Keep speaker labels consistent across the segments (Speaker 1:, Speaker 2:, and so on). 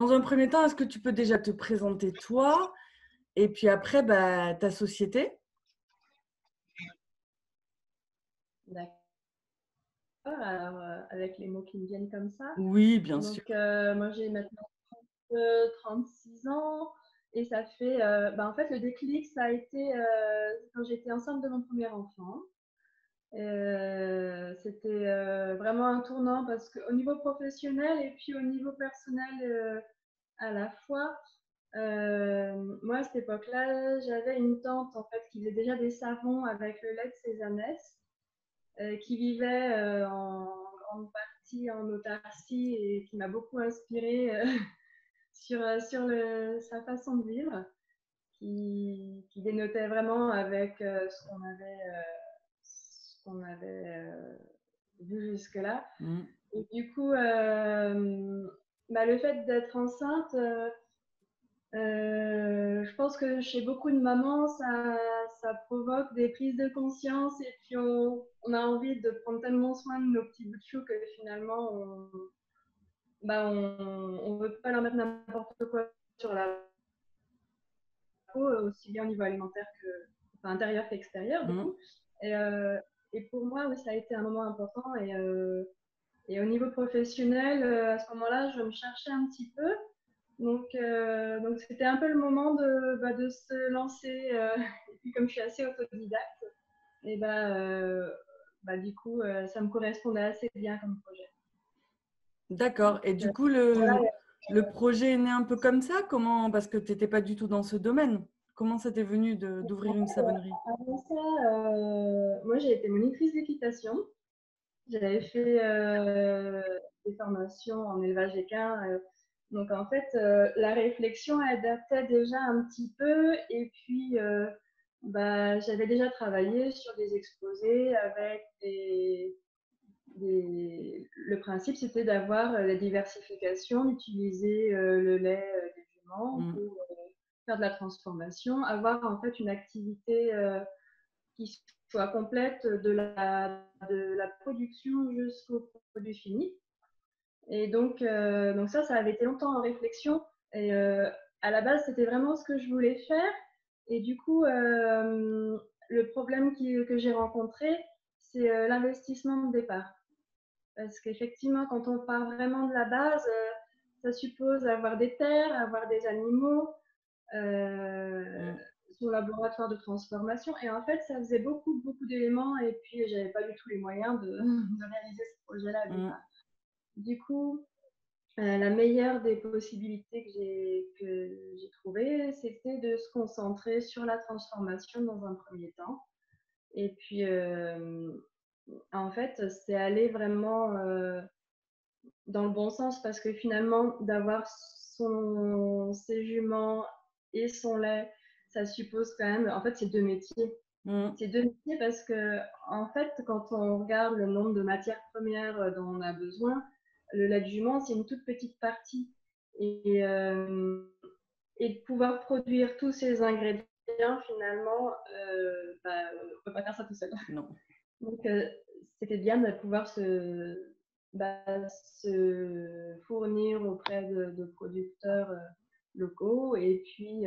Speaker 1: dans un premier temps, est-ce que tu peux déjà te présenter toi et puis après, ta société?
Speaker 2: D'accord. Alors, avec les mots qui me viennent comme ça.
Speaker 1: Oui, bien sûr.
Speaker 2: Donc, moi, j'ai maintenant 36 ans et ça fait, en fait, le déclic, ça a été quand j'étais enceinte de mon premier enfant. C'était vraiment un tournant parce qu'au niveau professionnel et puis au niveau personnel à la fois, moi, à cette époque-là, j'avais une tante en fait qui faisait déjà des savons avec le lait de Cézanès, qui vivait en grande partie en autarcie et qui m'a beaucoup inspirée sur sa façon de vivre, qui dénotait vraiment avec ce qu'on avait vu jusque-là.
Speaker 1: Mmh.
Speaker 2: Et du coup, le fait d'être enceinte, je pense que chez beaucoup de mamans, ça provoque des prises de conscience et puis on a envie de prendre tellement soin de nos petits bouts de chou que finalement, on veut pas leur mettre n'importe quoi sur la peau, aussi bien au niveau alimentaire que, enfin, intérieur qu'extérieur, du
Speaker 1: Mmh.
Speaker 2: coup. Et, euh, et pour moi, oui, ça a été un moment important. Et au niveau professionnel, à ce moment-là, je me cherchais un petit peu. Donc c'était un peu le moment de se lancer. Et puis comme je suis assez autodidacte, et du coup, ça me correspondait assez bien comme projet.
Speaker 1: D'accord, et
Speaker 2: Donc,
Speaker 1: du coup,
Speaker 2: voilà.
Speaker 1: le projet est né un peu comme ça? Comment? Parce que tu étais pas du tout dans ce domaine. Comment ça t'est venu d'ouvrir une savonnerie?
Speaker 2: Avant ça, moi j'ai été monitrice d'équitation. J'avais fait des formations en élevage équin. Donc en fait, la réflexion elle datait déjà un petit peu. Et puis, j'avais déjà travaillé sur des exposés avec le principe, c'était d'avoir la diversification, d'utiliser le lait des juments
Speaker 1: Mmh.
Speaker 2: pour faire de la transformation, avoir en fait une activité qui soit complète de la production jusqu'au produit fini. Et donc ça avait été longtemps en réflexion. Et à la base, c'était vraiment ce que je voulais faire. Et du coup, le problème que j'ai rencontré, c'est l'investissement de départ. Parce qu'effectivement, quand on part vraiment de la base, ça suppose avoir des terres, avoir des animaux, euh,
Speaker 1: Mmh.
Speaker 2: son laboratoire de transformation. Et en fait, ça faisait beaucoup, beaucoup d'éléments. Et puis, j'avais pas du tout les moyens de réaliser ce projet-là au
Speaker 1: Mmh.
Speaker 2: départ. Du coup, la meilleure des possibilités que j'ai trouvées, c'était de se concentrer sur la transformation dans un premier temps. Et puis, en fait, c'est aller vraiment dans le bon sens parce que finalement, d'avoir ses juments et son lait, ça suppose quand même, en fait, c'est deux métiers.
Speaker 1: Mmh.
Speaker 2: C'est deux métiers parce que, en fait, quand on regarde le nombre de matières premières dont on a besoin, le lait de jument, c'est une toute petite partie. Et de pouvoir produire tous ces ingrédients, finalement, on ne peut pas faire ça tout seul.
Speaker 1: Non.
Speaker 2: Donc, c'était bien de pouvoir se fournir auprès de producteurs locaux. Et puis,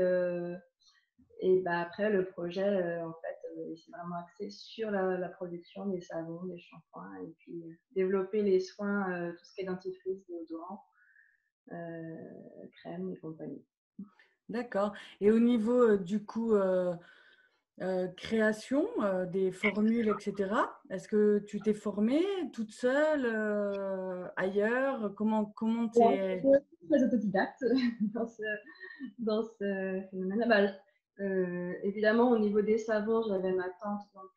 Speaker 2: après, le projet, en fait, c'est vraiment axé sur la production des savons, des shampoings, et puis développer les soins, tout ce qui est dentifrice, déodorant, crème et compagnie.
Speaker 1: D'accord, et au niveau, du coup, création, des formules et cetera, est-ce que tu t'es formée toute seule, ailleurs? Comment tu
Speaker 2: Alors,
Speaker 1: es?
Speaker 2: je suis très autodidacte dans ce phénomène-là. Évidemment, au niveau des savons, j'avais ma tante, donc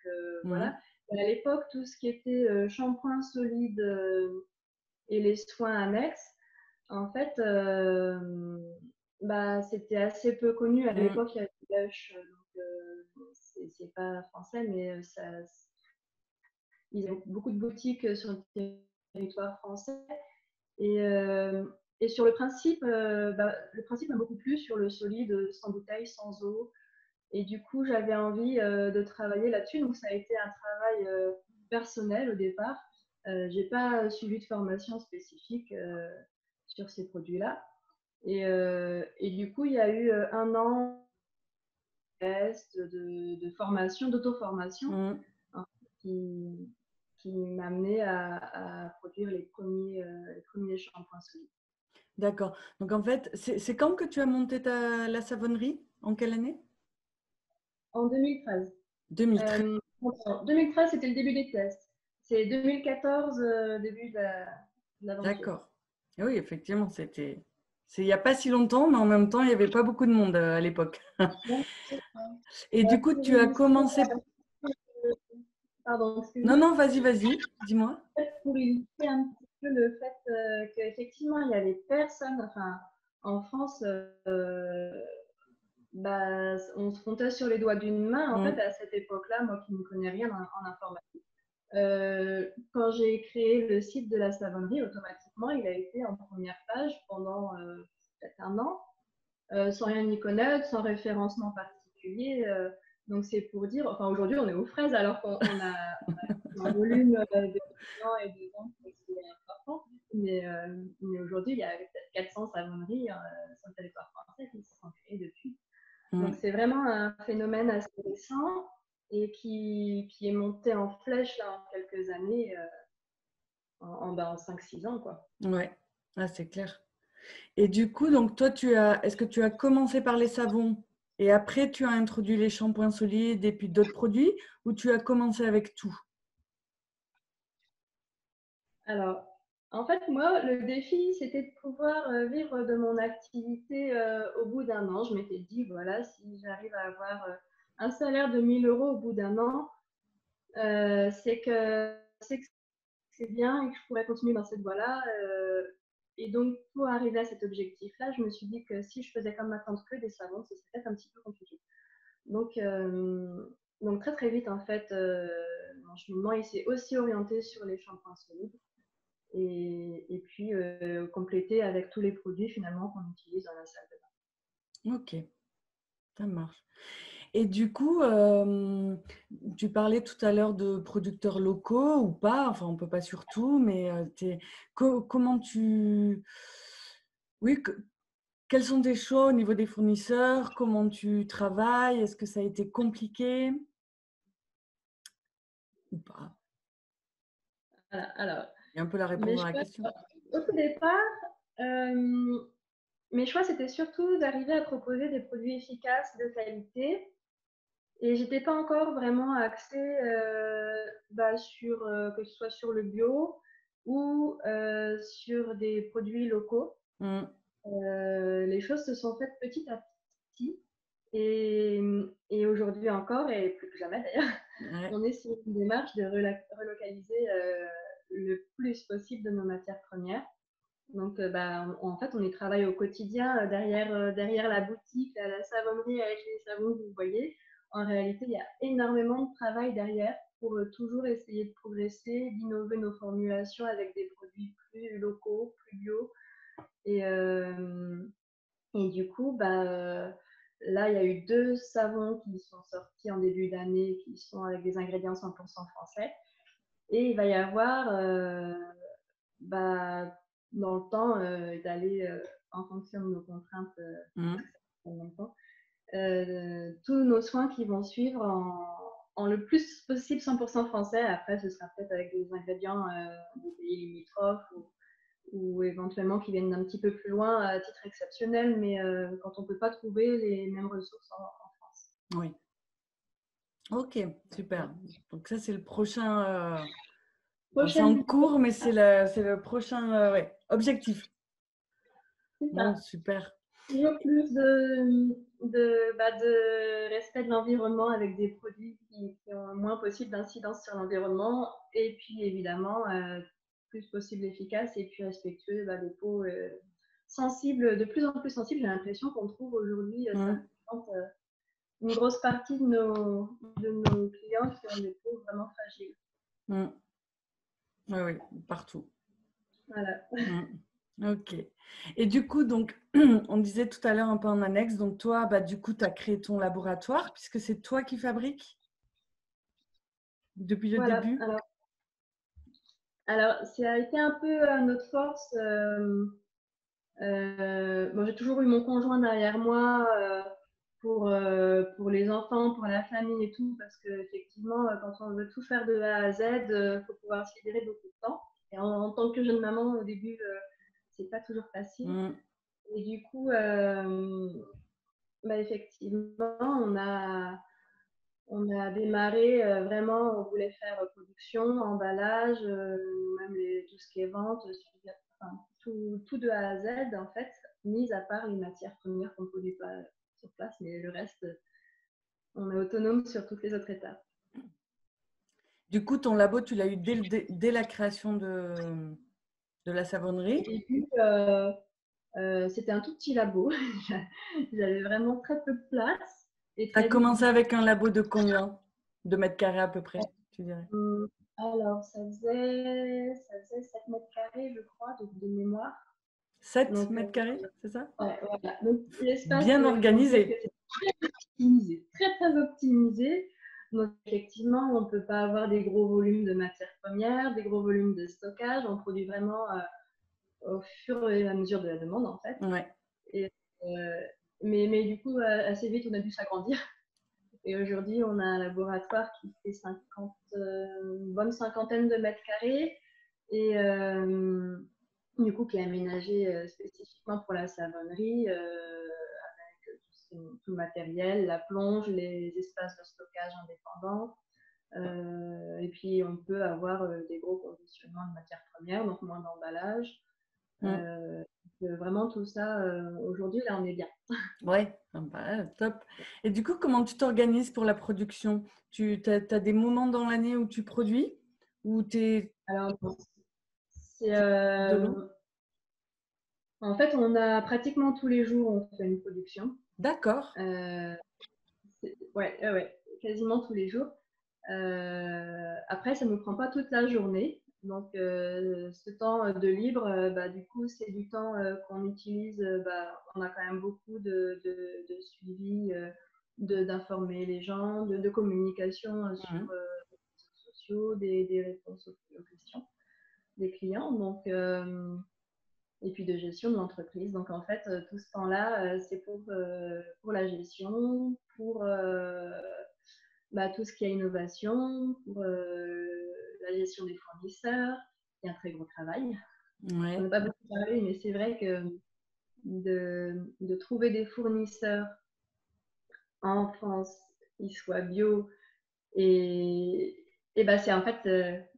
Speaker 1: Mmh.
Speaker 2: voilà. Mais à l'époque, tout ce qui était shampoing solide et les soins annexes, en fait, c'était assez peu connu. À
Speaker 1: Mmh.
Speaker 2: l'époque, il y avait Lush, donc c'est pas français, mais ils ont beaucoup de boutiques sur le territoire français. Et, euh, et sur le principe m'a beaucoup plu sur le solide, sans bouteille, sans eau. Et du coup, j'avais envie de travailler là-dessus. Donc, ça a été un travail personnel au départ. J'ai pas suivi de formation spécifique sur ces produits-là. Et du coup, il y a eu un an de formation, d'auto-formation,
Speaker 1: Mm.
Speaker 2: hein, qui, qui m'a amené à produire les premiers shampoings solides.
Speaker 1: D'accord. Donc en fait, c'est quand que tu as monté la savonnerie? En quelle année?
Speaker 2: En 2013.
Speaker 1: 2013.
Speaker 2: En 2013, c'était le début des tests. C'est 2014, début de l'aventure.
Speaker 1: D'accord. Et oui, effectivement, c'est il n'y a pas si longtemps, mais en même temps, il n'y avait pas beaucoup de monde à l'époque.
Speaker 2: Donc, c'est ça.
Speaker 1: Et du coup,
Speaker 2: Pour
Speaker 1: tu as
Speaker 2: illustrer,
Speaker 1: commencé.
Speaker 2: pardon,
Speaker 1: Non,
Speaker 2: excuse-moi.
Speaker 1: non, vas-y, dis-moi.
Speaker 2: Pour illustrer un petit peu le fait qu'effectivement, il n'y avait personne, enfin, en France, bah, on se comptait sur les doigts d'une main, en fait,
Speaker 1: Mm.
Speaker 2: à cette époque-là, moi qui ne connais rien en informatique. Quand j'ai créé le site de la savonnerie, automatiquement, il a été en première page pendant peut-être un an, sans rien y connaître, sans référencement particulier. Donc c'est pour dire, enfin aujourd'hui on est aux fraises alors qu'on a un volume de clients et de ventes qui est important. Mais aujourd'hui il y a peut-être 400 savonneries sur le territoire français qui se sont créées depuis. Donc
Speaker 1: Mm.
Speaker 2: c'est vraiment un phénomène assez récent et qui est monté en flèche là, en quelques années, en 5-6 ans, quoi.
Speaker 1: Ouais, ah, c'est clair. Et du coup, donc toi, est-ce que tu as commencé par les savons et après tu as introduit les shampoings solides et puis d'autres produits ou tu as commencé avec tout?
Speaker 2: Alors, en fait, moi, le défi, c'était de pouvoir vivre de mon activité au bout d'un an. Je m'étais dit, voilà, si j'arrive à avoir un salaire de 1 000 euros au bout d'un an, c'est que c'est bien et que je pourrais continuer dans cette voie-là. Et donc, pour arriver à cet objectif-là, je me suis dit que si je faisais comme ma tante que des savons, ce serait peut-être un petit peu compliqué. Donc, très très vite, en fait, mon cheminement il s'est aussi orienté sur les shampoings solides et puis compléter avec tous les produits finalement qu'on utilise dans la salle de bain.
Speaker 1: Ok, ça marche. Et du coup, tu parlais tout à l'heure de producteurs locaux ou pas, enfin on peut pas sur tout, mais comment tu... Oui, quels sont tes choix au niveau des fournisseurs? Comment tu travailles? Est-ce que ça a été compliqué ou pas?
Speaker 2: Voilà, alors,
Speaker 1: Il y a un peu la
Speaker 2: mes
Speaker 1: réponse à la
Speaker 2: choix,
Speaker 1: question.
Speaker 2: au tout départ, mes choix c'était surtout d'arriver à proposer des produits efficaces, de qualité. Et j'étais pas encore vraiment axée sur que ce soit sur le bio ou sur des produits locaux.
Speaker 1: Mm.
Speaker 2: Les choses se sont faites petit à petit et, et aujourd'hui encore et plus que jamais d'ailleurs,
Speaker 1: Ouais.
Speaker 2: on est sur une démarche de relocaliser le plus possible de nos matières premières. Donc, en fait, on y travaille au quotidien derrière la boutique, la savonnerie avec les savons que vous voyez. En réalité, il y a énormément de travail derrière pour toujours essayer de progresser, d'innover nos formulations avec des produits plus locaux, plus bio. Et, euh, et du coup, là, il y a eu 2 savons qui sont sortis en début d'année, qui sont avec des ingrédients 100% français. Et il va y avoir bah, dans le temps d'aller en fonction de nos contraintes
Speaker 1: Mm.
Speaker 2: en même temps, tous nos soins qui vont suivre en le plus possible 100% français. Après, ce sera peut-être avec des ingrédients des pays limitrophes ou éventuellement qui viennent d'un petit peu plus loin à titre exceptionnel, mais quand on ne peut pas trouver les mêmes ressources en France.
Speaker 1: Oui. Ok, super. Donc ça, c'est le prochain... enfin, c'est en
Speaker 2: Prochaine vidéo,
Speaker 1: cours, mais c'est le prochain ouais, objectif.
Speaker 2: c'est
Speaker 1: Bon,
Speaker 2: ça.
Speaker 1: super.
Speaker 2: Toujours plus de respect de l'environnement avec des produits qui ont le moins possible d'incidence sur l'environnement et puis évidemment plus possible efficace et puis respectueux des peaux sensibles, de plus en plus sensibles. J'ai l'impression qu'on trouve aujourd'hui, ça
Speaker 1: Mm.
Speaker 2: représente une grosse partie de nos clients qui ont des peaux vraiment fragiles.
Speaker 1: Mm. Oui, oui, partout.
Speaker 2: Voilà.
Speaker 1: Mm. Ok. Et du coup, donc, on disait tout à l'heure un peu en annexe, donc toi, bah, du coup, tu as créé ton laboratoire puisque c'est toi qui fabriques depuis le
Speaker 2: Voilà.
Speaker 1: début.
Speaker 2: Alors, ça a été un peu notre force. Bon, j'ai toujours eu mon conjoint derrière moi pour les enfants, pour la famille et tout, parce que effectivement, quand on veut tout faire de A à Z, faut pouvoir se libérer beaucoup de temps. Et en tant que jeune maman, au début, c'est pas toujours facile.
Speaker 1: Mm.
Speaker 2: Et du coup, bah, effectivement, on a démarré vraiment, on voulait faire production, emballage, même tout ce qui est vente, enfin, tout de A à Z en fait, mis à part les matières premières qu'on ne produit pas sur place, mais le reste, on est autonome sur toutes les autres étapes.
Speaker 1: Du coup, ton labo, tu l'as eu dès la création de la savonnerie?
Speaker 2: Au début, c'était un tout petit labo, j'avais vraiment très peu de place. Et
Speaker 1: Tu as
Speaker 2: très vite,
Speaker 1: commencé avec un labo de combien? De mètres carrés à peu près, tu dirais?
Speaker 2: alors ça faisait 7 mètres carrés, je crois, de mémoire.
Speaker 1: 7
Speaker 2: Donc,
Speaker 1: mètres carrés, c'est ça?
Speaker 2: ouais, voilà. Donc, l'espace,
Speaker 1: Bien
Speaker 2: il faut dire que
Speaker 1: organisé.
Speaker 2: c'est très optimisé, très, très optimisé. Donc, effectivement, on ne peut pas avoir des gros volumes de matières premières, des gros volumes de stockage. On produit vraiment au fur et à mesure de la demande, en fait.
Speaker 1: Ouais.
Speaker 2: Et, mais du coup, assez vite, on a dû s'agrandir. Et aujourd'hui, on a un laboratoire qui fait une bonne cinquantaine de mètres carrés. Et du coup, qui est aménagé spécifiquement pour la savonnerie, avec tout le matériel, la plonge, les espaces de stockage indépendants. Et puis, on peut avoir des gros conditionnements de matières premières, donc moins d'emballage.
Speaker 1: Mm.
Speaker 2: Vraiment, tout ça, aujourd'hui, là, on est bien.
Speaker 1: Ouais, ah bah, top. Et du coup, comment tu t'organises pour la production? Tu as des moments dans l'année où tu produis? Ou tu es
Speaker 2: Alors, c'est,
Speaker 1: de long?
Speaker 2: en fait, on a pratiquement tous les jours, on fait une production.
Speaker 1: D'accord.
Speaker 2: Euh, ouais, ouais, quasiment tous les jours. Après, ça ne nous prend pas toute la journée. Donc, ce temps de libre, bah, du coup, c'est du temps qu'on utilise. Bah, on a quand même beaucoup de suivi, d'informer les gens, de communication sur
Speaker 1: Mhm.
Speaker 2: les réseaux sociaux, des réponses aux questions des clients. Donc, et puis de gestion de l'entreprise. Donc en fait, tout ce temps-là, c'est pour la gestion, pour bah, tout ce qui est innovation, pour la gestion des fournisseurs. Il y a un très gros travail. On
Speaker 1: Ouais.
Speaker 2: n'a pas beaucoup parlé, mais c'est vrai que de trouver des fournisseurs en France qui soient bio et bah, c'est en fait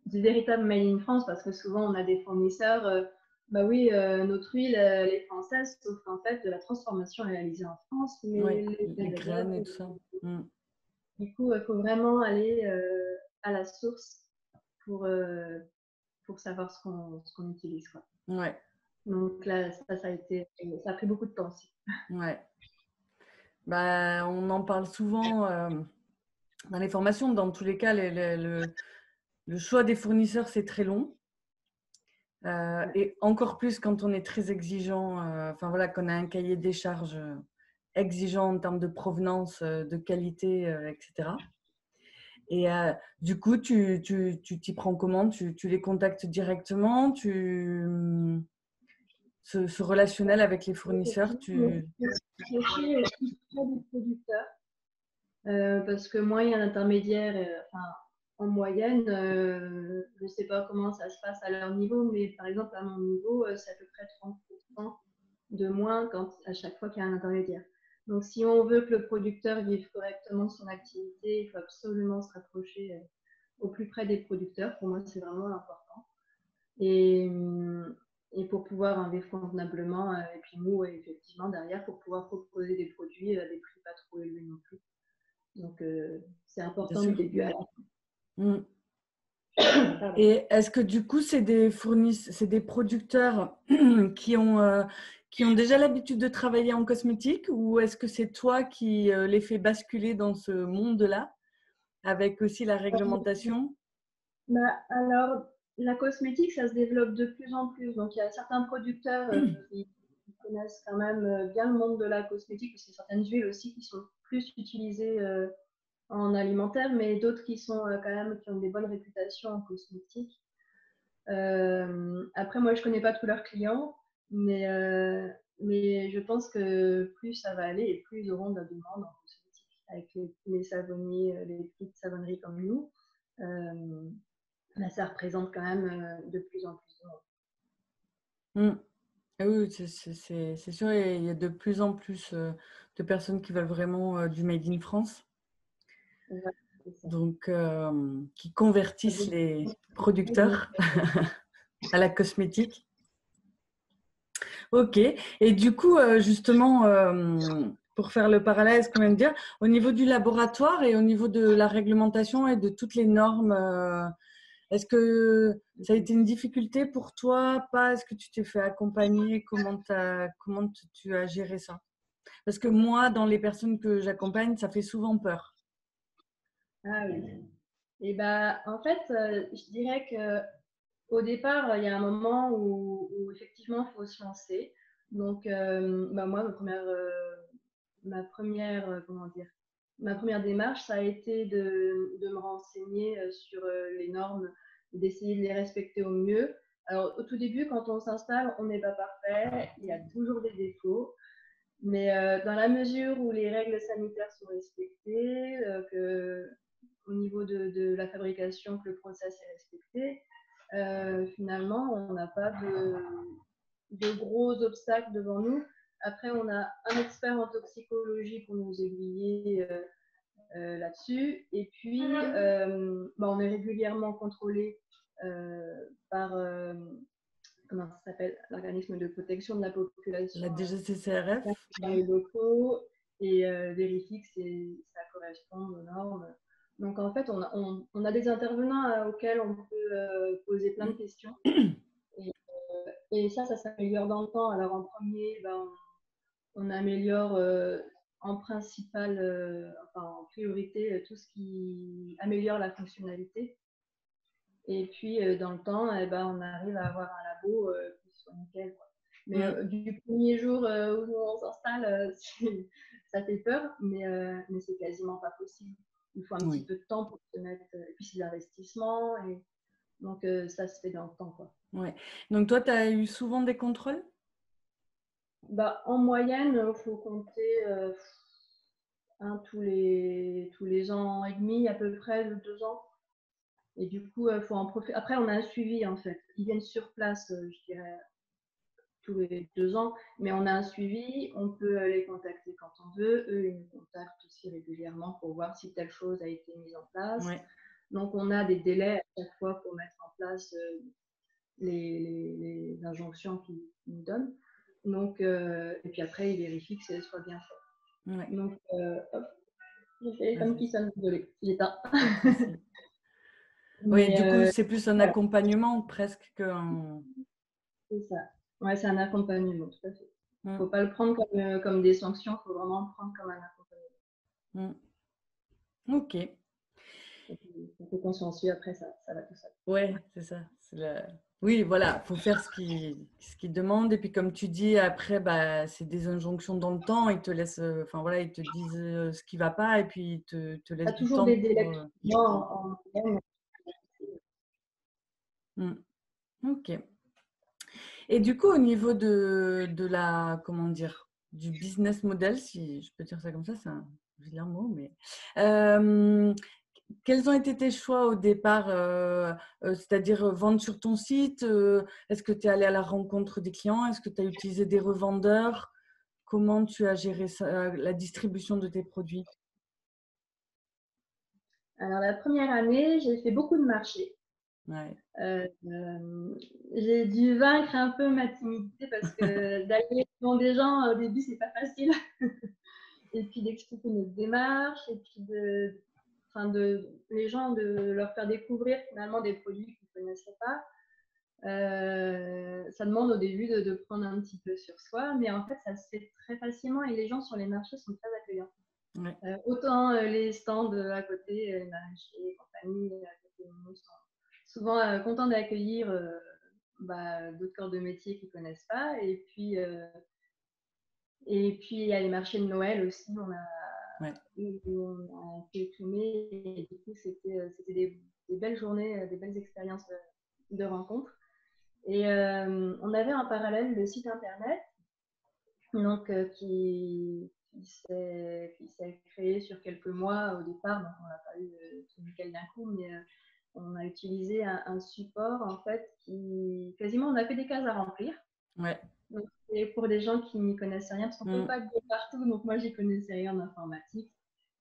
Speaker 2: du véritable made in France parce que souvent on a des fournisseurs, bah oui, notre huile, elle est française, sauf qu'en fait, la transformation est réalisée en France, mais
Speaker 1: Ouais,
Speaker 2: les
Speaker 1: les graines
Speaker 2: ingrédients,
Speaker 1: et tout ça. Mm.
Speaker 2: du coup, il faut vraiment aller à la source pour, pour savoir ce qu'on utilise, quoi.
Speaker 1: Ouais,
Speaker 2: Donc là, ça a pris beaucoup de temps aussi.
Speaker 1: ouais. Bah, on en parle souvent dans les formations. Dans tous les cas, le choix des fournisseurs, c'est très long.
Speaker 2: Ouais.
Speaker 1: Et encore plus quand on est très exigeant, enfin voilà, qu'on a un cahier des charges exigeant en termes de provenance, de qualité, etc. Et du coup, tu t'y prends comment? Tu les contactes directement? Ce relationnel avec les fournisseurs,
Speaker 2: Je suis aussi près du producteur. Parce que moins il y a d'intermédiaires, enfin, en moyenne, je ne sais pas comment ça se passe à leur niveau, mais par exemple à mon niveau, c'est à peu près 30% de moins à chaque fois qu'il y a un intermédiaire. Donc si on veut que le producteur vive correctement son activité, il faut absolument se rapprocher au plus près des producteurs. Pour moi, c'est vraiment important. Et, et pour pouvoir vivre convenablement, et puis nous, effectivement, derrière, pour pouvoir proposer des produits à des prix pas trop élevés non plus. Donc, c'est
Speaker 1: bien
Speaker 2: important du
Speaker 1: sûr.
Speaker 2: début à la
Speaker 1: Mm.
Speaker 2: fin.
Speaker 1: Et est-ce que du coup, c'est des producteurs qui ont déjà l'habitude de travailler en cosmétique ou est-ce que c'est toi qui les fais basculer dans ce monde-là avec aussi la réglementation?
Speaker 2: Bah, alors, la cosmétique, ça se développe de plus en plus. Donc, il y a certains producteurs qui connaissent quand même bien le monde de la cosmétique, parce qu'il y a certaines huiles aussi qui sont plus utilisées en alimentaire, mais d'autres qui sont quand même, qui ont des bonnes réputations en cosmétique. Après, moi, je connais pas tous leurs clients, Mais, mais je pense que plus ça va aller et plus ils auront de la demande en cosmétique. Avec les savonniers, les petites savonneries comme nous, ça représente quand même de plus en plus de monde.
Speaker 1: Mm. Ah oui, c'est sûr, et il y a de plus en plus de personnes qui veulent vraiment du Made in France,
Speaker 2: Ouais, c'est ça.
Speaker 1: donc qui convertissent les producteurs à la cosmétique. Ok, et du coup, justement, pour faire le parallèle, ce qu'on vient de dire, au niveau du laboratoire et au niveau de la réglementation et de toutes les normes, est-ce que ça a été une difficulté pour toi? Pas? Est-ce que tu t'es fait accompagner? Comment tu as géré ça? Parce que moi, dans les personnes que j'accompagne, ça fait souvent peur.
Speaker 2: Ah oui. Et bah, en fait, je dirais que au départ, il y a un moment où effectivement, il faut se lancer. Donc, bah, moi, comment dire, ma première démarche, ça a été de me renseigner sur les normes, d'essayer de les respecter au mieux. Alors, au tout début, quand on s'installe, on n'est pas parfait, il y a toujours des défauts. Mais dans la mesure où les règles sanitaires sont respectées, au niveau de la fabrication, que le process est respecté, finalement, on n'a pas de gros obstacles devant nous. Après, on a un expert en toxicologie pour nous aiguiller là-dessus. Et puis, on est régulièrement contrôlé par, comment ça s'appelle, l'organisme de protection de la population
Speaker 1: La DGCCRF?
Speaker 2: dans les locaux et vérifie que ça correspond aux normes. Donc, en fait, on a des intervenants auxquels on peut poser plein de questions. Et ça s'améliore dans le temps. Alors, en premier, on améliore en principal, en priorité, tout ce qui améliore la fonctionnalité. Et puis, dans le temps, on arrive à avoir un labo qui soit nickel, quoi. Mais du premier jour où on s'installe, ça fait peur, mais c'est quasiment pas possible. Il faut un petit
Speaker 1: Oui.
Speaker 2: peu de temps pour se mettre, et puis c'est l'investissement, et donc ça se fait dans le temps, quoi.
Speaker 1: Ouais. Donc toi, tu as eu souvent des contrôles?
Speaker 2: Bah, en moyenne, il faut compter tous les ans et demi, à peu près, 2 ans. Et du coup, faut en profiter. Après, on a un suivi, en fait. Ils viennent sur place, je dirais, tous les 2 ans, mais on a un suivi, on peut les contacter quand on veut. Eux, ils nous contactent aussi régulièrement pour voir si telle chose a été mise en place.
Speaker 1: Ouais.
Speaker 2: Donc, on a des délais à chaque fois pour mettre en place les injonctions qu'ils nous donnent. Donc, et puis après, ils vérifient que ça soit bien fait.
Speaker 1: Ouais.
Speaker 2: Donc, hop, j'ai le téléphone qui sonne, désolé, il est éteint.
Speaker 1: Oui, du coup,
Speaker 2: Mais
Speaker 1: c'est plus un
Speaker 2: voilà,
Speaker 1: accompagnement presque qu'un…
Speaker 2: c'est ça. Ouais, c'est un accompagnement, tout à fait. Il ne
Speaker 1: Mm.
Speaker 2: faut pas le prendre comme des sanctions, il faut vraiment le prendre comme un accompagnement.
Speaker 1: Mm. Ok.
Speaker 2: On peut consciencieux, après ça va tout seul.
Speaker 1: Ouais, c'est ça. Oui, voilà, faut faire ce qu'ils demandent. Et puis, comme tu dis, après, bah, c'est des injonctions dans le temps. Ils te laissent, enfin voilà, ils te disent ce qui va pas et puis ils te
Speaker 2: Il y a
Speaker 1: laissent du
Speaker 2: toujours
Speaker 1: temps
Speaker 2: des
Speaker 1: pour…
Speaker 2: délais. Moi, en moyenne,
Speaker 1: Mm. Ok. Et du coup, au niveau de la, comment dire, du business model, si je peux dire ça comme ça, c'est un vilain mot, mais quels ont été tes choix au départ, c'est-à-dire vendre sur ton site? Est-ce que tu es allé à la rencontre des clients? Est-ce que tu as utilisé des revendeurs? Comment tu as géré ça, la distribution de tes produits?
Speaker 2: alors la première année, j'ai fait beaucoup de marchés.
Speaker 1: Ouais.
Speaker 2: J'ai dû vaincre un peu ma timidité parce que d'aller devant des gens au début, c'est pas facile. Et puis d'expliquer notre démarche, et puis les gens, de leur faire découvrir finalement des produits qu'ils ne connaissaient pas. Ça demande au début de prendre un petit peu sur soi, mais en fait, ça se fait très facilement et les gens sur les marchés sont très accueillants.
Speaker 1: Ouais.
Speaker 2: Autant les stands à côté, les maraîchers, les compagnies à côté de nous sont souvent contents d'accueillir d'autres corps de métier qu'ils ne connaissent pas. Et puis, il y a les marchés de Noël aussi,
Speaker 1: Ouais.
Speaker 2: on a été primés, et du coup, c'était des belles journées, des belles expériences de rencontres. Et on avait en parallèle le site internet, donc qui s'est créé sur quelques mois au départ. Donc on n'a pas eu tout nickel d'un coup, mais on a utilisé un support en fait qui quasiment on a fait des cases à remplir.
Speaker 1: Ouais.
Speaker 2: Donc, et pour les gens qui n'y connaissent rien, parce qu'on ne peut pas être de partout, donc moi j'y connaissais rien en informatique,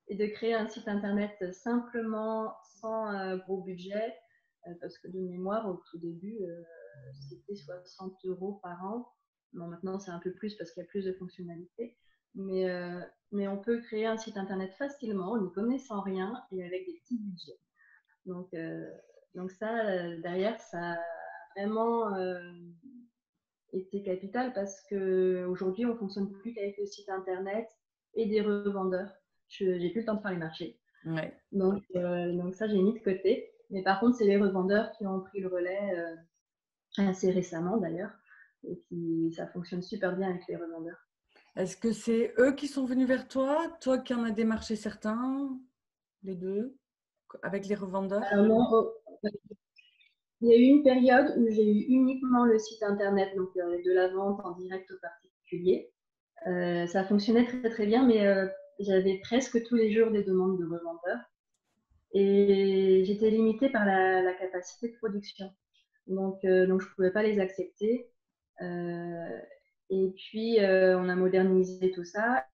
Speaker 2: et de créer un site internet simplement sans gros budget, parce que de mémoire au tout début c'était 60 € par an. Bon, maintenant c'est un peu plus parce qu'il y a plus de fonctionnalités, mais on peut créer un site internet facilement, en n'y connaissant rien et avec des petits budgets. Donc ça, derrière, ça a vraiment été capital parce qu'aujourd'hui, on ne fonctionne plus qu'avec le site internet et des revendeurs. J'ai plus le temps de faire les marchés.
Speaker 1: Ouais.
Speaker 2: Donc ça, j'ai mis de côté. Mais par contre, c'est les revendeurs qui ont pris le relais assez récemment d'ailleurs. Et puis, ça fonctionne super bien avec les revendeurs.
Speaker 1: Est-ce que c'est eux qui sont venus vers toi? Toi qui en as démarché certains? Les deux? Avec les revendeurs?
Speaker 2: Alors non, il y a eu une période où j'ai eu uniquement le site internet, donc de la vente en direct aux particuliers. Ça fonctionnait très très bien, mais j'avais presque tous les jours des demandes de revendeurs. Et j'étais limitée par la capacité de production. Donc je ne pouvais pas les accepter. Et puis, on a modernisé tout ça.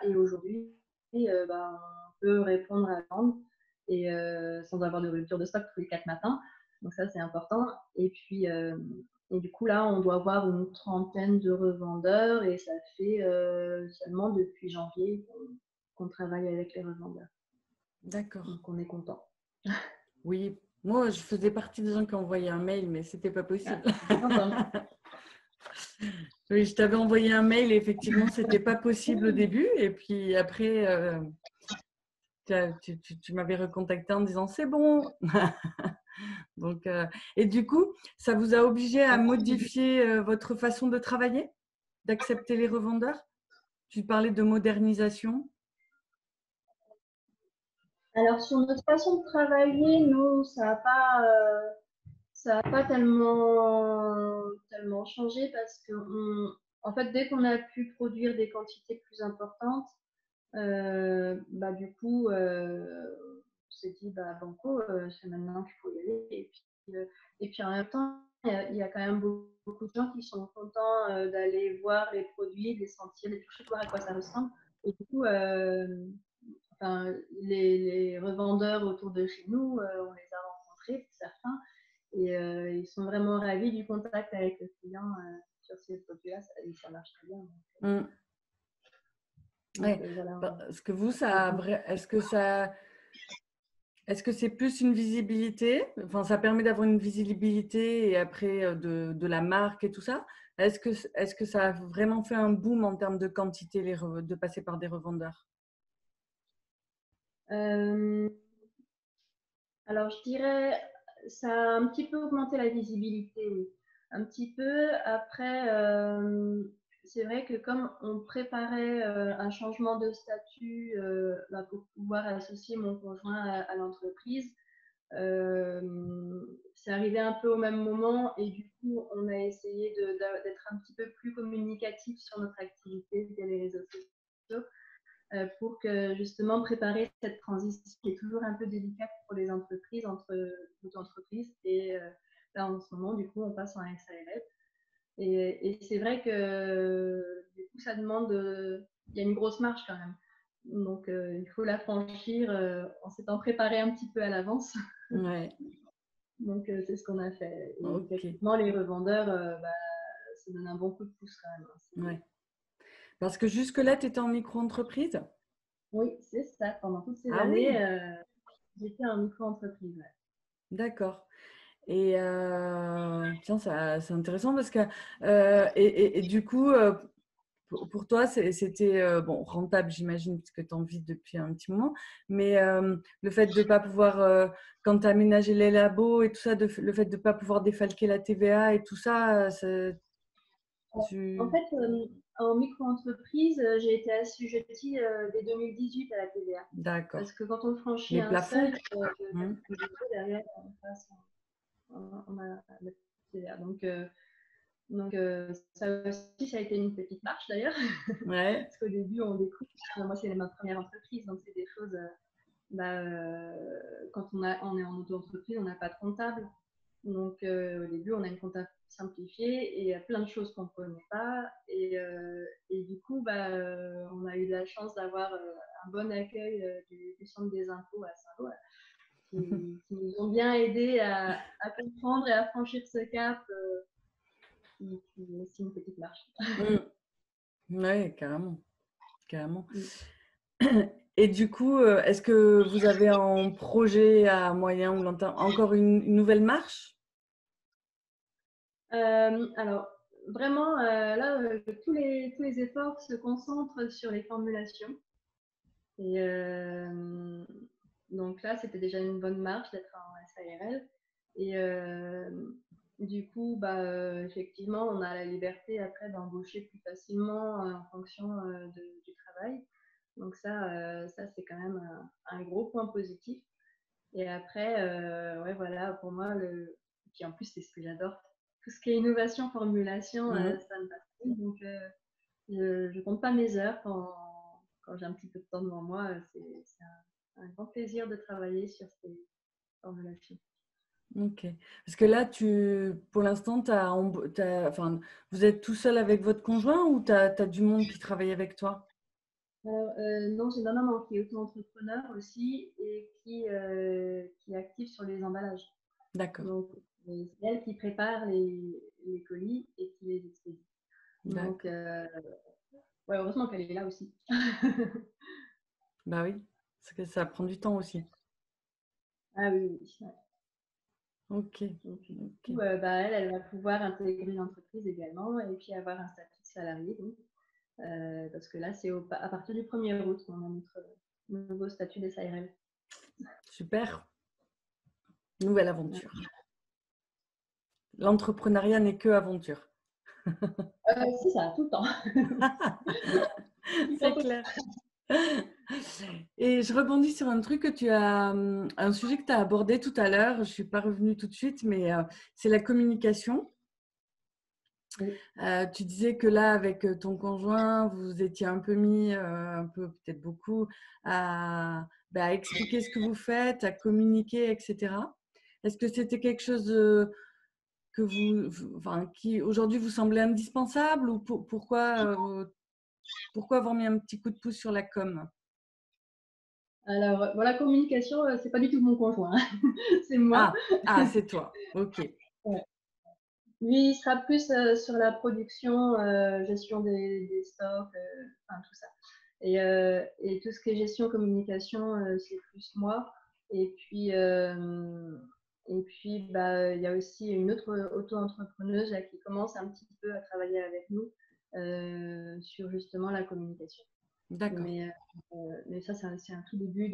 Speaker 2: Et aujourd'hui, on peut répondre à la demande et sans avoir de rupture de stock tous les 4 matins. Donc ça, c'est important. Et puis, et du coup, là, on doit avoir une trentaine de revendeurs et ça fait seulement depuis janvier qu'on travaille avec les revendeurs.
Speaker 1: D'accord.
Speaker 2: Donc, on est content.
Speaker 1: Oui, moi, je faisais partie des gens qui envoyaient un mail, mais c'était pas possible. Oui, je t'avais envoyé un mail et effectivement, c'était pas possible au début. Et puis après, tu m'avais recontacté en disant c'est bon. Donc, et du coup, ça vous a obligé à modifier votre façon de travailler, d'accepter les revendeurs? Tu parlais de modernisation.
Speaker 2: Alors, sur notre façon de travailler, nous, ça n'a pas tellement changé parce que, en fait, dès qu'on a pu produire des quantités plus importantes, du coup, on s'est dit, banco, c'est maintenant qu'il faut y aller. Et puis en même temps, il y a quand même beaucoup de gens qui sont contents d'aller voir les produits, de les sentir, de les toucher, de voir à quoi ça ressemble. Et du coup, les revendeurs autour de chez nous, on les a rencontrés, certains, et ils sont vraiment ravis du contact avec le client sur ces produits-là, ça marche très bien.
Speaker 1: Ouais.
Speaker 2: Voilà.
Speaker 1: Est-ce que vous, est-ce que c'est plus une visibilité? Enfin, ça permet d'avoir une visibilité et après de la marque et tout ça. Est-ce que ça a vraiment fait un boom en termes de quantité de passer par des revendeurs?
Speaker 2: Alors, je dirais, ça a un petit peu augmenté la visibilité, oui. Un petit peu. Après, c'est vrai que comme on préparait un changement de statut pour pouvoir associer mon conjoint à l'entreprise, c'est arrivé un peu au même moment et du coup, on a essayé d'être un petit peu plus communicatif sur notre activité via les réseaux sociaux. Pour que justement préparer cette transition qui est toujours un peu délicate pour les entreprises, entre auto-entreprises. Et là, en ce moment, du coup, on passe en SARL. Et c'est vrai que du coup, ça demande. Il y a une grosse marche quand même. Donc, il faut la franchir en s'étant préparé un petit peu à l'avance.
Speaker 1: Ouais.
Speaker 2: Donc, c'est ce qu'on a fait. Et
Speaker 1: Okay.
Speaker 2: effectivement, les revendeurs, ça donne un bon coup de pouce quand même.
Speaker 1: Ouais. Parce que jusque-là, tu étais en micro-entreprise?
Speaker 2: Oui, c'est ça. Pendant toutes ces
Speaker 1: Ah
Speaker 2: années,
Speaker 1: oui.
Speaker 2: j'étais en micro-entreprise. Ouais.
Speaker 1: D'accord. Et tiens, c'est intéressant parce que et du coup, pour toi, c'était bon, rentable, j'imagine, parce que tu en vis depuis un petit moment. Mais le fait de ne pas pouvoir, quand tu as aménagé les labos et tout ça, le fait de ne pas pouvoir défalquer la TVA et tout ça,
Speaker 2: En fait, en micro-entreprise, j'ai été assujettie dès 2018 à la TVA.
Speaker 1: D'accord.
Speaker 2: Parce que quand on franchit
Speaker 1: Les
Speaker 2: un
Speaker 1: plafonds.
Speaker 2: seuil, derrière, on passe, on a Donc, ça aussi, ça a été une petite marche d'ailleurs.
Speaker 1: Ouais.
Speaker 2: Parce qu'au début, on découvre. Moi, c'est ma première entreprise, donc c'est des choses. Quand on est en auto-entreprise, on n'a pas de comptable. Donc, au début, on a une comptable simplifiée et il y a plein de choses qu'on ne connaît pas. Et du coup, on a eu la chance d'avoir un bon accueil du centre des impôts à Saint-Lô, qui nous ont bien aidés à comprendre et à franchir ce cap, qui est aussi une petite marche.
Speaker 1: Oui, carrément. Carrément.
Speaker 2: Mm.
Speaker 1: Et du coup, est-ce que vous avez en projet à moyen ou long terme encore une nouvelle marche?
Speaker 2: Alors, vraiment, là, tous les efforts se concentrent sur les formulations. Et donc là, c'était déjà une bonne marche d'être en SARL. Et du coup, effectivement, on a la liberté après d'embaucher plus facilement en fonction du travail. Donc ça c'est quand même un gros point positif. Et après, ouais, voilà, pour moi, puis en plus, c'est ce que j'adore. Tout ce qui est innovation, formulation, ça me passionne. Donc, je ne compte pas mes heures quand j'ai un petit peu de temps devant moi. C'est un grand plaisir de travailler sur ces formulations.
Speaker 1: Ok. Parce que là, pour l'instant, enfin, vous êtes tout seul avec votre conjoint ou tu as du monde qui travaille avec toi?
Speaker 2: Non, j'ai ma maman qui est auto-entrepreneur aussi et qui est active sur les emballages.
Speaker 1: D'accord.
Speaker 2: Donc, c'est elle qui prépare les colis et qui les expédie. Donc, ouais, heureusement qu'elle est là aussi.
Speaker 1: Bah oui, parce que ça prend du temps aussi.
Speaker 2: Ah oui, oui. Ouais.
Speaker 1: Ok.
Speaker 2: Donc, du coup, elle va pouvoir intégrer l'entreprise également et puis avoir un statut de salarié. Donc, parce que là, c'est à partir du 1er août qu'on a notre nouveau statut des SARL.
Speaker 1: Super. Nouvelle aventure. L'entrepreneuriat n'est que aventure.
Speaker 2: C'est ça, tout le temps.
Speaker 1: C'est clair. Et je rebondis sur un truc un sujet que tu as abordé tout à l'heure. Je ne suis pas revenue tout de suite, mais c'est la communication.
Speaker 2: Oui.
Speaker 1: Tu disais que là, avec ton conjoint, vous étiez un peu mis, un peu peut-être beaucoup, à expliquer ce que vous faites, à communiquer, etc. Est-ce que c'était quelque chose qui aujourd'hui vous semblait indispensable ou pourquoi avoir mis un petit coup de pouce sur la com?
Speaker 2: Alors, la communication, c'est pas du tout mon conjoint, c'est moi.
Speaker 1: C'est toi. Ok.
Speaker 2: Ouais. Lui, il sera plus sur la production, gestion des stocks, enfin tout ça. Et tout ce qui est gestion, communication, c'est plus moi. Et puis, il y a aussi une autre auto-entrepreneuse là, qui commence un petit peu à travailler avec nous sur justement la communication.
Speaker 1: D'accord.
Speaker 2: Mais ça, c'est un tout début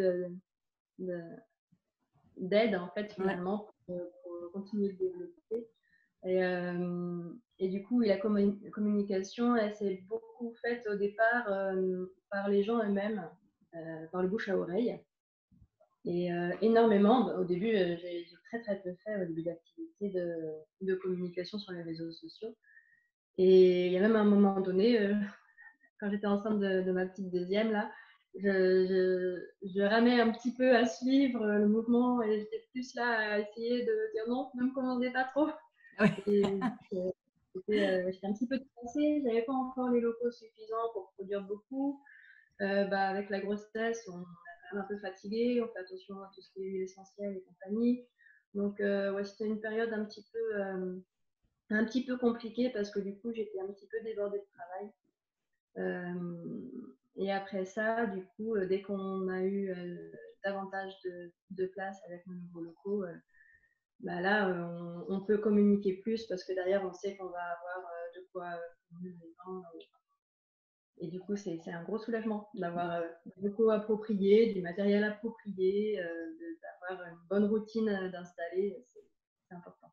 Speaker 2: d'aide, en fait, finalement, pour continuer de développer. Et du coup, la communication, elle s'est beaucoup faite au départ par les gens eux-mêmes, par le bouche à oreille. Et énormément, au début, j'ai très très peu fait au début d'activité de communication sur les réseaux sociaux. Et il y a même un moment donné, quand j'étais enceinte de ma petite deuxième, là, je ramais un petit peu à suivre le mouvement et j'étais plus là à essayer de dire non, ne me commandez pas trop. Et j'étais un petit peu distancée, j'avais pas encore les locaux suffisants pour produire beaucoup. Avec la grossesse, on est quand même un peu fatigué, on fait attention à tout ce qui est huile essentielle et compagnie. Donc, c'était une période un petit peu compliquée parce que du coup, j'étais un petit peu débordée de travail. Et après ça, du coup, dès qu'on a eu davantage de place avec nos nouveaux locaux, là, on peut communiquer plus parce que derrière, on sait qu'on va avoir de quoi fournir les gens. Et du coup, c'est un gros soulagement d'avoir des locaux appropriés, du matériel approprié, d'avoir une bonne routine d'installer. C'est important.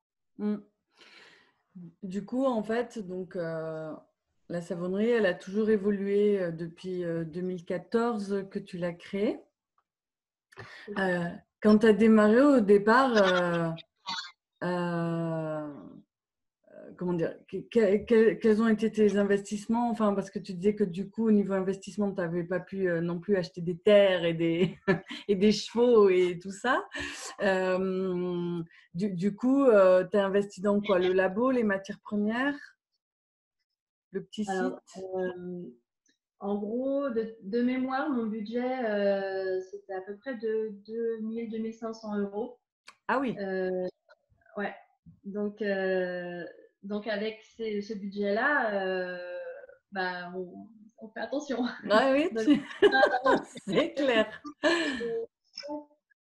Speaker 1: Du coup, en fait, donc, la savonnerie, elle a toujours évolué depuis 2014 que tu l'as créée. Quand tu as démarré au départ, comment dire, quels ont été tes investissements? Enfin, parce que tu disais que du coup, au niveau investissement, tu n'avais pas pu non plus acheter des terres et des, et des chevaux et tout ça. Du coup, tu as investi dans quoi? Le labo, les matières premières, le petit site?
Speaker 2: Alors, en gros, de mémoire, mon budget, c'était à peu près de 2 500 euros.
Speaker 1: Ah oui.
Speaker 2: Ouais. Donc, donc avec ce budget-là, bah, on fait attention.
Speaker 1: Ah oui,
Speaker 2: Donc,
Speaker 1: c'est clair.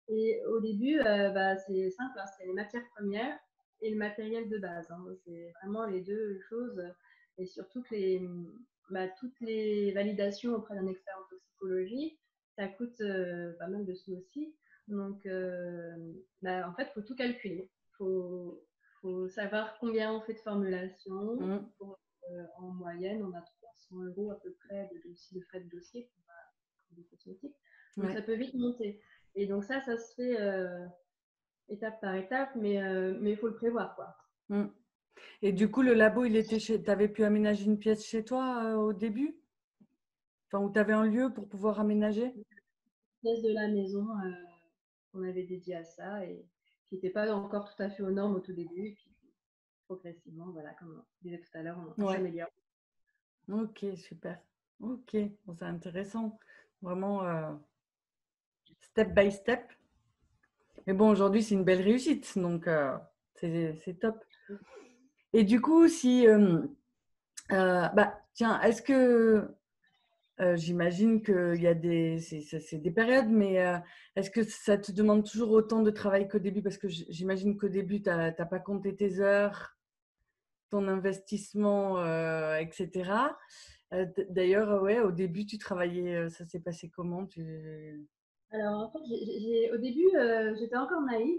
Speaker 2: et au début, bah, c'est simple, hein, c'est les matières premières et le matériel de base, hein. C'est vraiment les deux choses. Et surtout que toutes les validations auprès d'un expert en toxicologie, ça coûte pas mal de sous aussi. Donc, en fait, il faut tout calculer. Faut savoir combien on fait de formulations. En moyenne, on a 300 euros à peu près de frais de dossier pour des cosmétiques. Donc, ça peut vite monter. Et donc, ça se fait étape par étape, mais il faut le prévoir, quoi.
Speaker 1: Et du coup, le labo, il était chez. Tu avais pu aménager une pièce chez toi au début? Enfin, où tu avais un lieu pour pouvoir aménager?
Speaker 2: Une pièce de la maison qu'on avait dédiée à ça et qui n'était pas encore tout à fait aux normes au tout début. Et puis, progressivement, voilà, comme on disait tout à l'heure, on s'améliore.
Speaker 1: Ok, super. Ok, bon, c'est intéressant. Vraiment, step by step. Mais bon, aujourd'hui, c'est une belle réussite, donc c'est top. Et du coup, si, tiens, est-ce que, j'imagine qu'il y a c'est des périodes, mais est-ce que ça te demande toujours autant de travail qu'au début? Parce que j'imagine qu'au début, tu n'as pas compté tes heures, ton investissement, etc. D'ailleurs, ouais, au début, tu travaillais, ça s'est passé comment?
Speaker 2: Alors, en fait, au début, j'étais encore naïve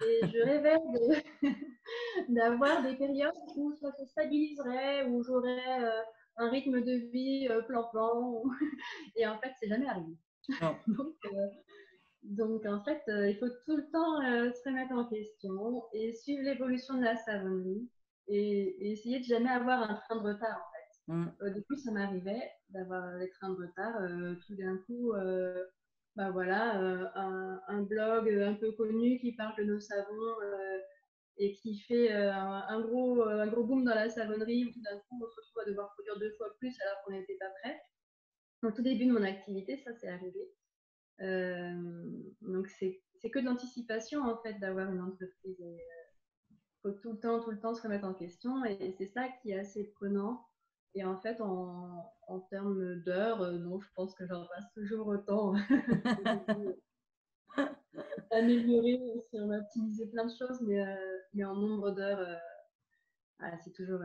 Speaker 2: et je rêvais d'avoir des périodes où ça se stabiliserait, où j'aurais un rythme de vie plan-plan. Et en fait, c'est jamais arrivé.
Speaker 1: Non.
Speaker 2: Donc, en fait, il faut tout le temps se remettre en question et suivre l'évolution de la savonnerie et essayer de jamais avoir un train de retard. Au début, ça m'arrivait d'avoir des trains de retard. Tout d'un coup, un blog un peu connu qui parle de nos savons et qui fait un gros boom dans la savonnerie où tout d'un coup, on se retrouve à devoir produire 2 fois plus alors qu'on n'était pas prêt. Au tout début de mon activité, ça c'est arrivé. Donc, c'est que de l'anticipation en fait d'avoir une entreprise. Il faut tout le temps se remettre en question et c'est ça qui est assez prenant. Et en fait, en termes d'heures, non, je pense que j'en passe toujours autant. Améliorer, si on a optimisé plein de choses, mais en nombre d'heures, c'est toujours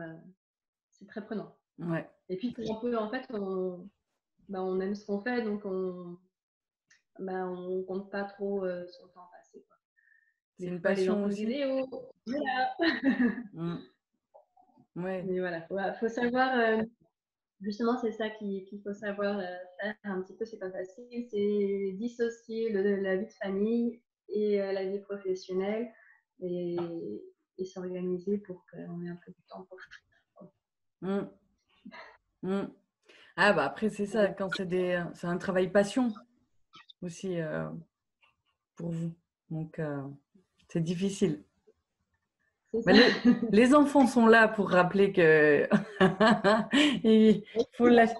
Speaker 2: c'est très prenant.
Speaker 1: Ouais.
Speaker 2: Et puis, un peu, en fait, on aime ce qu'on fait, donc on compte pas trop son temps passé.
Speaker 1: C'est une
Speaker 2: Des fois, les
Speaker 1: passion
Speaker 2: infos
Speaker 1: aussi.
Speaker 2: vidéo, voilà.
Speaker 1: Ouais.
Speaker 2: Mais voilà, faut savoir, justement, c'est ça qu'il faut savoir faire un petit peu, c'est pas facile, c'est dissocier la vie de famille et la vie professionnelle et, et s'organiser pour qu'on ait un peu de temps pour
Speaker 1: Ah bah après c'est ça, quand c'est un travail passion aussi pour vous, donc c'est difficile. Bah, les enfants sont là pour rappeler que il faut lâcher.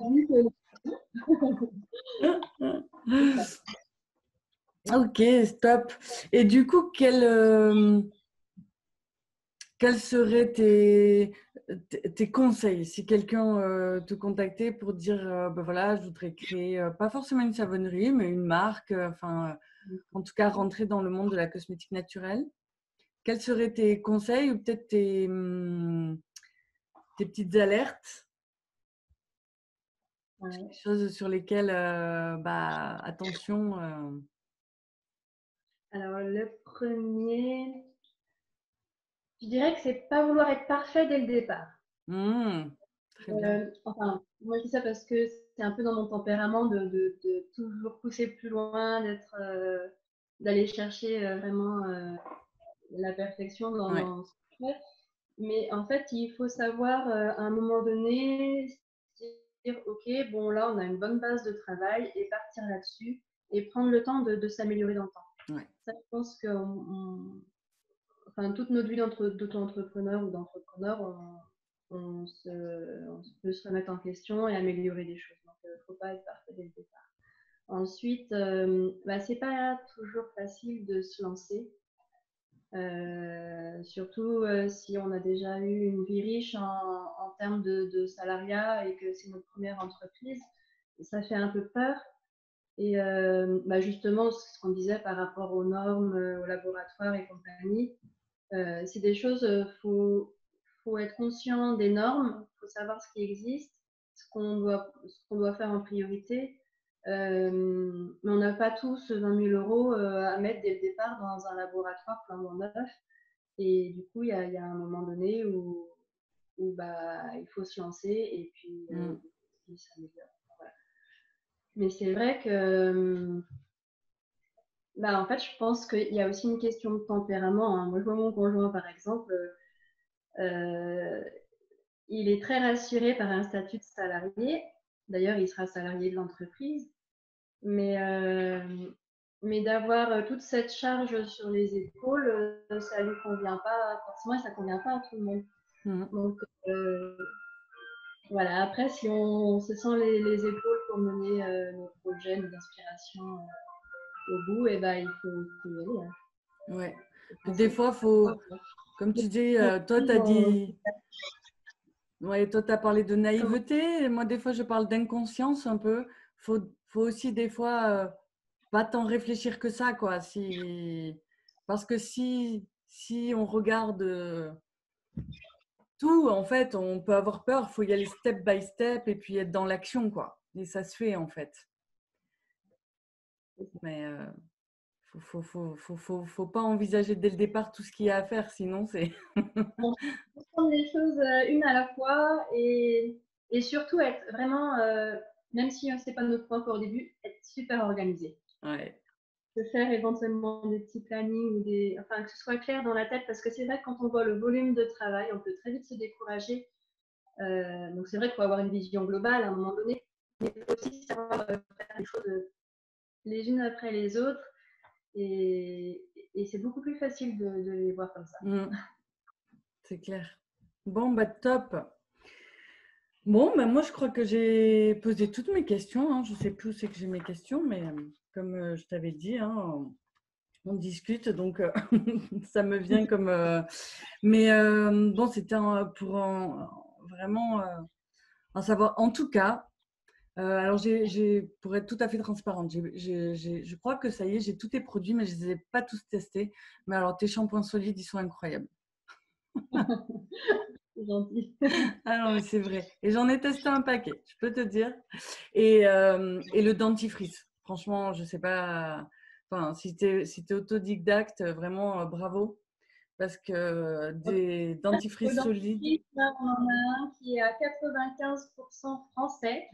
Speaker 1: Ok, stop. Et du coup, quels seraient tes conseils si quelqu'un te contactait pour dire ben voilà, je voudrais créer pas forcément une savonnerie, mais une marque, en tout cas rentrer dans le monde de la cosmétique naturelle. Quels seraient tes conseils ou peut-être tes petites alertes, des choses sur lesquelles attention.
Speaker 2: Alors, le premier, je dirais que c'est pas vouloir être parfait dès le départ.
Speaker 1: Très bien.
Speaker 2: Enfin, moi je dis ça parce que c'est un peu dans mon tempérament de toujours pousser plus loin, d'aller chercher vraiment la perfection dans ce que je fais. Mais en fait, il faut savoir à un moment donné se dire, OK, bon là, on a une bonne base de travail et partir là-dessus et prendre le temps de s'améliorer dans le temps.
Speaker 1: Ouais.
Speaker 2: Ça, je pense que enfin, toute notre vie d'auto-entrepreneur ou d'entrepreneur, on peut se remettre en question et améliorer des choses. Donc, il ne faut pas être parfait dès le départ. Ensuite, c'est pas toujours facile de se lancer. Surtout si on a déjà eu une vie riche en termes de salariat et que c'est notre première entreprise, ça fait un peu peur. Et justement, ce qu'on disait par rapport aux normes, au laboratoire et compagnie, c'est des choses, faut être conscient des normes, faut savoir ce qui existe, ce qu'on doit faire en priorité. Mais on n'a pas tous 20 000 euros à mettre dès le départ dans un laboratoire flambant neuf. Et du coup, il y a un moment donné où il faut se lancer et puis s'améliorer. Voilà. Mais c'est vrai que en fait, je pense qu'il y a aussi une question de tempérament. Hein. Moi, je vois mon conjoint, par exemple, il est très rassuré par un statut de salarié. D'ailleurs, il sera salarié de l'entreprise. Mais d'avoir toute cette charge sur les épaules, ça ne lui convient pas forcément et ça ne convient pas à tout le monde. Donc, voilà. Après, si on se sent les épaules pour mener nos projets, nos inspirations au bout, et il faut y aller. Hein.
Speaker 1: Ouais. Des fois, faut, comme tu dis, toi, tu as dit, ouais, toi, tu as parlé de naïveté. Et moi, des fois, je parle d'inconscience un peu. Faut aussi, des fois, pas tant réfléchir que ça, quoi. Parce que si on regarde tout, en fait, on peut avoir peur. Il faut y aller step by step et puis être dans l'action, quoi. Et ça se fait, en fait. Mais faut pas envisager dès le départ tout ce qu'il y a à faire, sinon c'est…
Speaker 2: On faut prendre les choses une à la fois et surtout être vraiment, même si ce n'est pas notre point fort au début, être super organisé.
Speaker 1: Ouais.
Speaker 2: De faire éventuellement des petits plannings ou que ce soit clair dans la tête, parce que c'est vrai que quand on voit le volume de travail, on peut très vite se décourager. Donc c'est vrai qu'il faut avoir une vision globale à un moment donné, mais il faut aussi savoir faire les choses les unes après les autres et c'est beaucoup plus facile de les voir comme ça.
Speaker 1: C'est clair. Bon, top. Bon, moi, je crois que j'ai posé toutes mes questions. Hein. Je ne sais plus où c'est que j'ai mes questions, mais comme je t'avais dit, hein, on discute, donc ça me vient comme… Mais bon, c'était pour vraiment en savoir. En tout cas, alors pour être tout à fait transparente, je crois que ça y est, j'ai tous tes produits, mais je ne les ai pas tous testés. Mais alors, tes shampoings solides, ils sont incroyables.
Speaker 2: C'est gentil.
Speaker 1: Ah non, mais c'est vrai. Et j'en ai testé un paquet, je peux te dire. Et le dentifrice, franchement, je sais pas. Enfin, si tu es autodidacte, vraiment bravo. Parce que des dentifrices solides.
Speaker 2: On en a un qui est à 95% français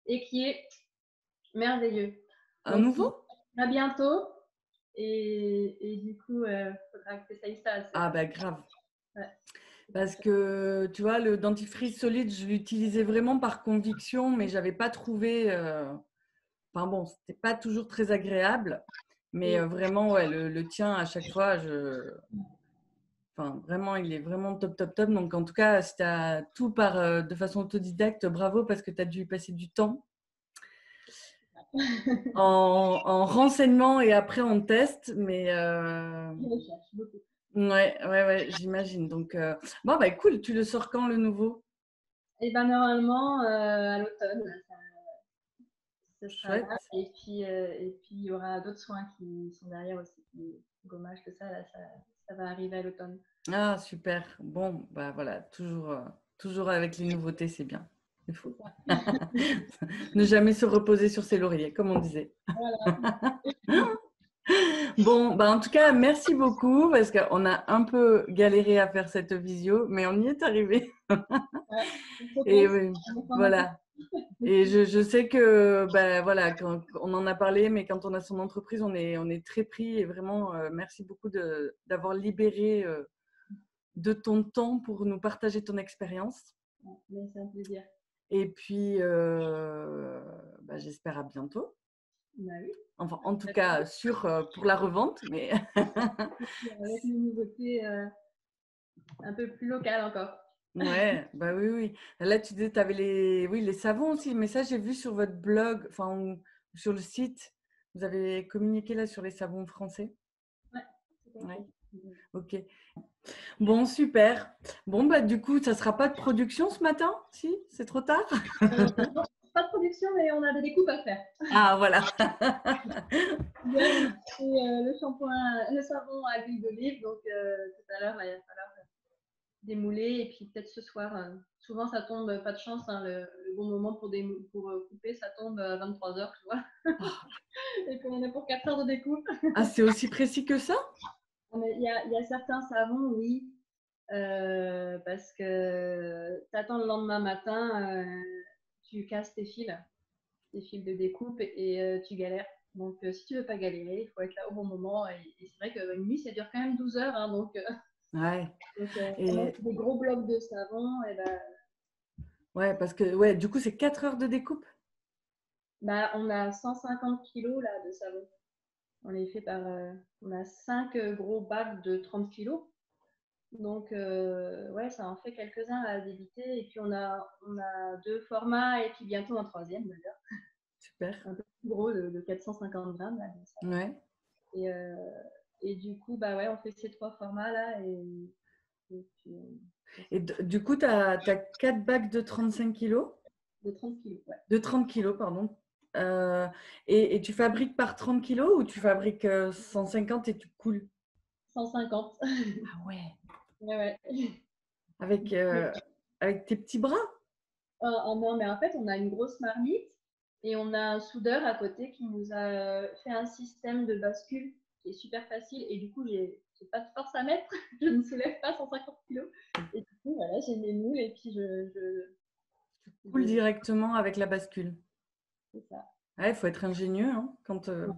Speaker 2: et qui est merveilleux.
Speaker 1: Un nouveau?
Speaker 2: À bientôt. Et du coup, il faudra que tu essayes ça.
Speaker 1: Ah bah grave.
Speaker 2: Ouais.
Speaker 1: Parce que tu vois, le dentifrice solide, je l'utilisais vraiment par conviction, mais j'avais pas trouvé. Enfin bon, c'était pas toujours très agréable, mais vraiment, ouais, le tien à chaque fois, enfin vraiment, il est vraiment top, top, top. Donc en tout cas, si tu as tout de façon autodidacte, bravo parce que tu as dû y passer du temps en renseignement et après en test, mais ouais, j'imagine. Donc bon bah cool, tu le sors quand le nouveau?
Speaker 2: Et normalement à l'automne, ce sera
Speaker 1: Chouette.
Speaker 2: là. Et puis il y aura d'autres soins qui sont derrière aussi. Gommage, tout ça, là, ça va arriver à l'automne.
Speaker 1: Ah super. Bon bah voilà, toujours avec les nouveautés, c'est bien. Il faut ne jamais se reposer sur ses lauriers, comme on disait.
Speaker 2: Voilà.
Speaker 1: Bon, bah en tout cas, merci beaucoup parce qu'on a un peu galéré à faire cette visio, mais on y est arrivé. Et oui, voilà. Et je sais que, voilà, quand on en a parlé, mais quand on a son entreprise, on est très pris et vraiment, merci beaucoup d'avoir libéré de ton temps pour nous partager ton expérience.
Speaker 2: Mais c'est un plaisir.
Speaker 1: Et puis, j'espère à bientôt.
Speaker 2: Bah oui.
Speaker 1: Enfin, en tout cas, pour la revente. Mais
Speaker 2: avec une nouveauté un peu plus locale encore.
Speaker 1: ouais, bah oui. Là, tu disais, tu avais les savons aussi. Mais ça, j'ai vu sur votre blog, enfin, sur le site, vous avez communiqué là sur les savons français.
Speaker 2: Ouais.
Speaker 1: Ok. Bon, super. Bon, du coup, ça ne sera pas de production ce matin? Si? C'est trop tard?
Speaker 2: Non, pas de production, mais on a des découpes à faire.
Speaker 1: Ah, voilà.
Speaker 2: Hier, le shampoing, le savon à l'huile d'olive. Donc, tout à l'heure, il va falloir démouler. Et puis, peut-être ce soir, souvent, ça tombe, pas de chance, hein, le bon moment pour couper, ça tombe à 23h, tu vois. Et puis, on est pour 4 heures de découpe.
Speaker 1: Ah, c'est aussi précis que ça?
Speaker 2: Il y a certains savons, oui. Parce que tu attends le lendemain matin, tu casses tes fils de découpe et tu galères. Donc, si tu veux pas galérer, il faut être là au bon moment. Et c'est vrai qu'une nuit, ça dure quand même 12 heures. Hein, donc,
Speaker 1: ouais.
Speaker 2: des gros blocs de savon. Et
Speaker 1: ouais, parce que du coup, c'est 4 heures de découpe.
Speaker 2: On a 150 kilos là, de savon. On est fait par. On a 5 gros bacs de 30 kilos. Donc, ouais, ça en fait quelques-uns à débiter. Et puis, on a 2 formats et puis bientôt un 3e d'ailleurs.
Speaker 1: Super.
Speaker 2: Un peu plus gros de 450 grammes. Là,
Speaker 1: ouais.
Speaker 2: Et du coup, ouais, on fait ces 3 formats-là.
Speaker 1: Et du coup, tu as 4 bacs de 35 kilos?
Speaker 2: De 30 kilos, ouais.
Speaker 1: De 30 kilos, pardon. Et tu fabriques par 30 kilos ou tu fabriques 150 et tu coules?
Speaker 2: 150.
Speaker 1: Ah ouais.
Speaker 2: Ouais.
Speaker 1: Avec tes petits bras?
Speaker 2: Non, mais en fait, on a une grosse marmite et on a un soudeur à côté qui nous a fait un système de bascule qui est super facile. Et du coup, j'ai pas de force à mettre. Je ne soulève pas 150 kilos. Et du coup, voilà, j'ai mes moules et puis
Speaker 1: Tu coules directement avec la bascule.
Speaker 2: C'est ça.
Speaker 1: Ouais, il faut être ingénieux hein, quand on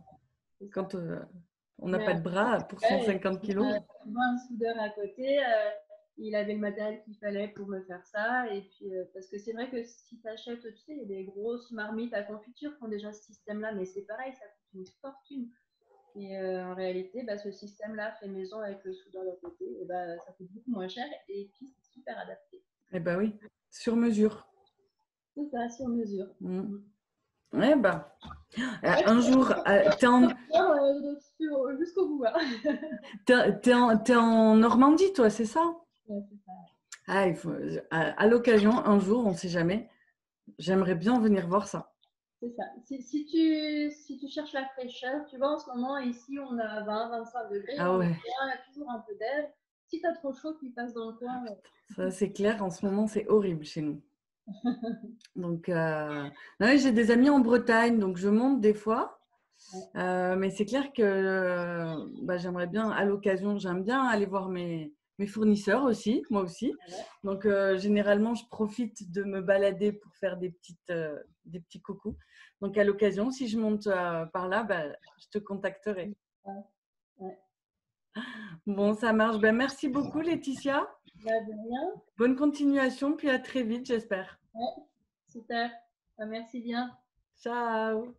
Speaker 1: n'a pas de bras pour 150 kilos.
Speaker 2: On a un soudeur à côté. Il avait le matériel qu'il fallait pour me faire ça. Et puis, parce que c'est vrai que si tu achètes, tu sais, il y a des grosses marmites à confiture qui ont déjà ce système-là, mais c'est pareil, ça coûte une fortune. Et en réalité, ce système-là fait maison avec le soudeur d'à côté, et ça coûte beaucoup moins cher et puis c'est super adapté.
Speaker 1: Eh ben oui, sur mesure.
Speaker 2: C'est ça, sur mesure.
Speaker 1: Ouais, un jour, t'es
Speaker 2: jusqu'au bout.
Speaker 1: T'es en Normandie, toi, c'est ça?
Speaker 2: Ouais, c'est ça.
Speaker 1: Ah, il faut, à l'occasion, un jour, on ne sait jamais. J'aimerais bien venir voir ça.
Speaker 2: C'est ça. Si tu cherches la fraîcheur, tu vois, en ce moment, ici, on a 20-25 degrés.
Speaker 1: Ah ouais.
Speaker 2: Il y a toujours un peu d'air. Si tu as trop chaud, tu passes dans le coin.
Speaker 1: Ça, c'est clair. En ce moment, c'est horrible chez nous. Donc, j'ai des amis en Bretagne, donc je monte des fois. Mais c'est clair que j'aimerais bien, à l'occasion, j'aime bien aller voir mes fournisseurs aussi, moi aussi. Donc, généralement, je profite de me balader pour faire des petits coucous. Donc, à l'occasion, si je monte par là, je te contacterai.
Speaker 2: Ouais.
Speaker 1: Bon, ça marche. Merci beaucoup, Laetitia.
Speaker 2: De rien.
Speaker 1: Bonne continuation, puis à très vite, j'espère.
Speaker 2: Ouais, super. Merci bien.
Speaker 1: Ciao.